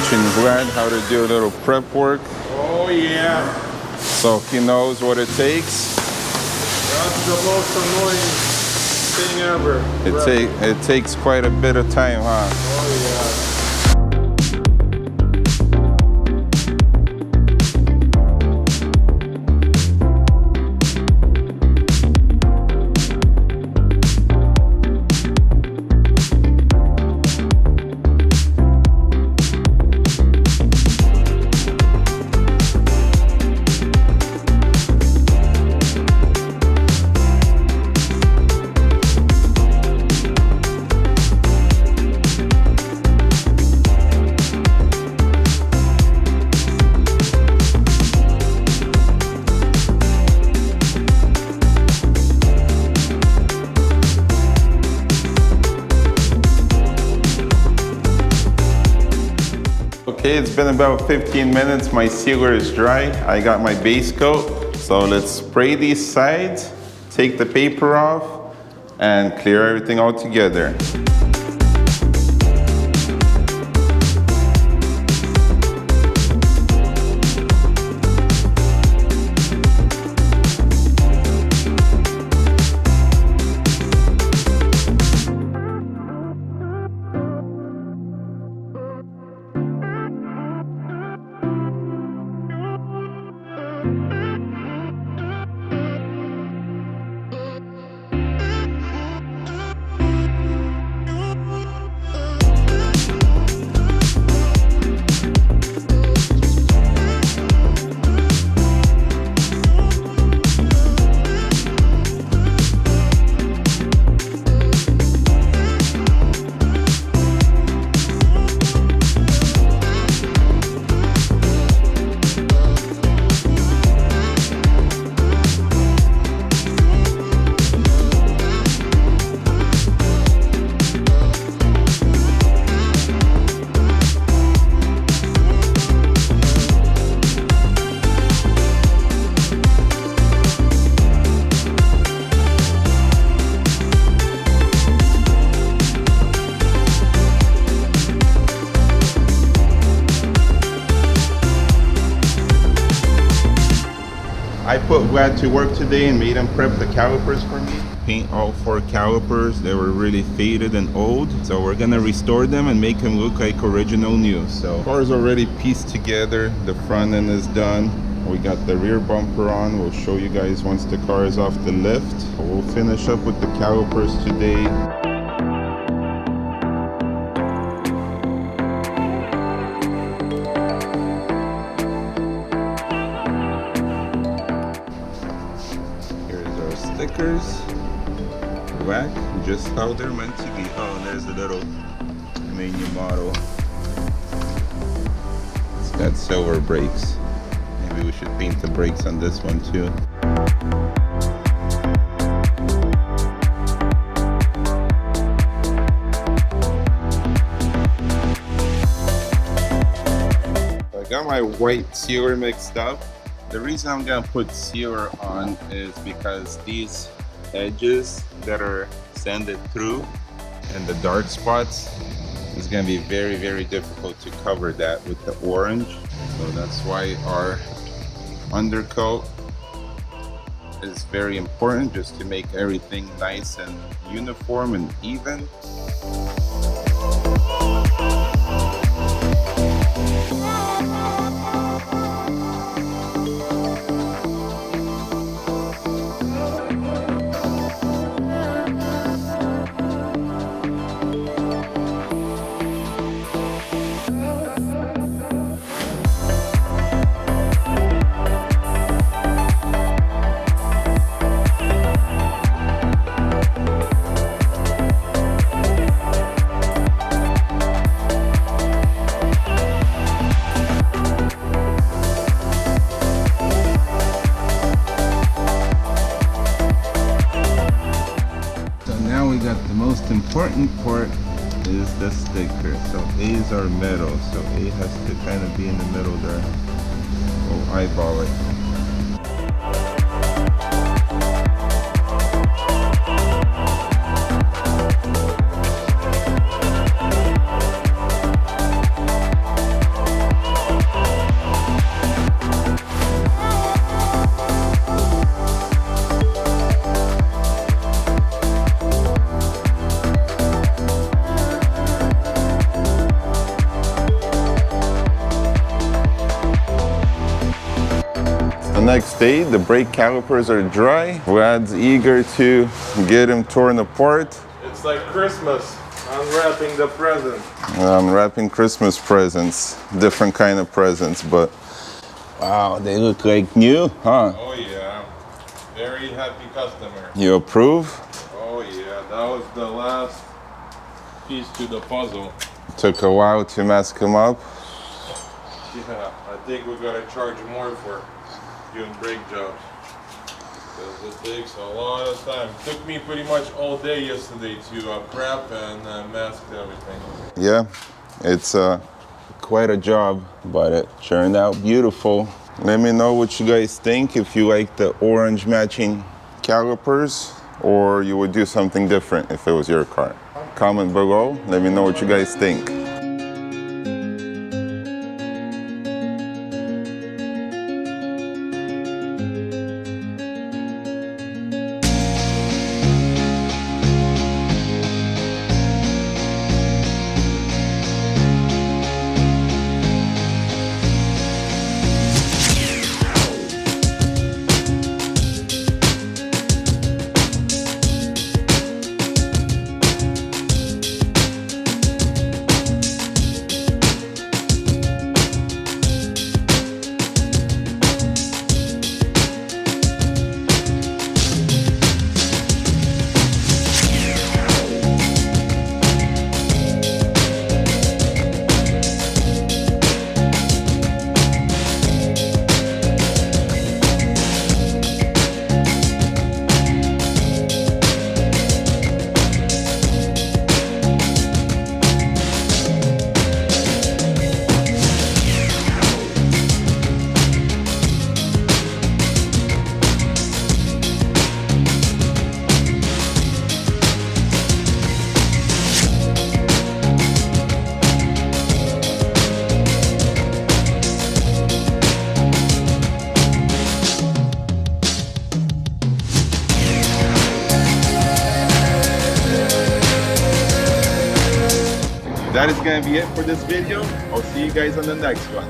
teaching Vlad how to do a little prep work. Oh yeah. So he knows what it takes. That's the most annoying thing ever. It takes quite a bit of time, huh? Oh yeah. Okay, it's been about 15 minutes. My sealer is dry. I got my base coat. So let's spray these sides, take the paper off, and clear everything out together. I put Vlad to work today and made him prep the calipers for me. Paint all 4 calipers. They were really faded and old. So we're gonna restore them and make them look like original new. So the car is already pieced together. The front end is done. We got the rear bumper on. We'll show you guys once the car is off the lift. We'll finish up with the calipers today. Stickers, black, just how they're meant to be. Oh, and there's a little menu model. It's got silver brakes. Maybe we should paint the brakes on this one too. I got my white sealer mixed up. The reason I'm gonna put sealer on is because these edges that are sanded through and the dark spots is gonna be very, very difficult to cover that with the orange. So that's why our undercoat is very important, just to make everything nice and uniform and even. Important part is the sticker. So A's are metal, so A has to kind of be in the middle there. We'll eyeball it. The next day, the brake calipers are dry. Vlad's eager to get them torn apart. It's like Christmas, unwrapping the present. Unwrapping Christmas presents, different kind of presents, but wow, they look like new, huh? Oh yeah, very happy customer. You approve? Oh yeah, that was the last piece to the puzzle. Took a while to mask them up. Yeah, I think we gotta charge more for doing brake jobs. Because it takes a lot of time. It took me pretty much all day yesterday to prep and mask everything. Yeah, it's quite a job, but it turned out beautiful. Let me know what you guys think, if you like the orange matching calipers or you would do something different if it was your car. Comment below, let me know what you guys think. That is gonna be it for this video. I'll see you guys on the next one.